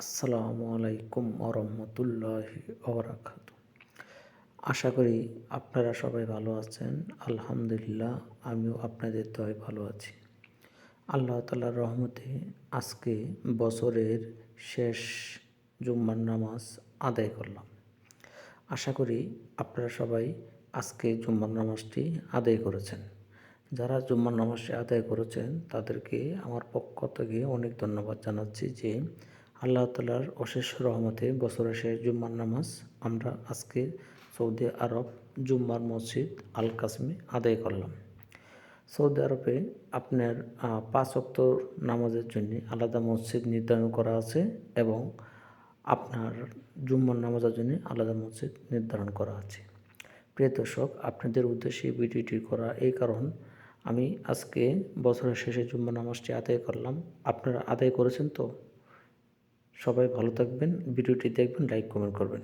আসসালামু আলাইকুম ওরহমতুল্লাহি ওবরাকাতু। আশা করি আপনারা সবাই ভালো আছেন। আলহামদুলিল্লাহ, আমিও আপনাদের দয়ায় ভালো আছি। আল্লাহ তাআলার রহমতে আজকে বছরের শেষ জুম্মার নামাজ আদায় করলাম। আশা করি আপনারা সবাই আজকে জুম্মার নামাজটি আদায় করেছেন। যারা জুম্মার নামাজটি আদায় করেছেন তাদেরকে আমার পক্ষ থেকে অনেক ধন্যবাদ জানাচ্ছি যে আল্লাহ তাআলার অশেষ রহমতে বছরের শেষ জুম্মার নামাজ আমরা আজকে সৌদি আরব জুম্মার মসজিদ আল কাসিমে আদায় করলাম। সৌদি আরবে আপনার 5 ওয়াক্ত নামাজের জন্য আলাদা মসজিদ নির্ধারণ করা আছে এবং আপনার জুম্মার নামাজের জন্য আলাদা মসজিদ নির্ধারণ করা আছে। প্রিয় দর্শক, আপনাদের উদ্দেশ্যে ভিডিওটি করা এই কারণ আমি আজকে বছরের শেষে জুম্মা নামাজটি আদায় করলাম। আপনারা আদায় করেছেন তো? সবাই ভালো থাকবেন, ভিডিওটি দেখবেন, লাইক কমেন্ট করবেন।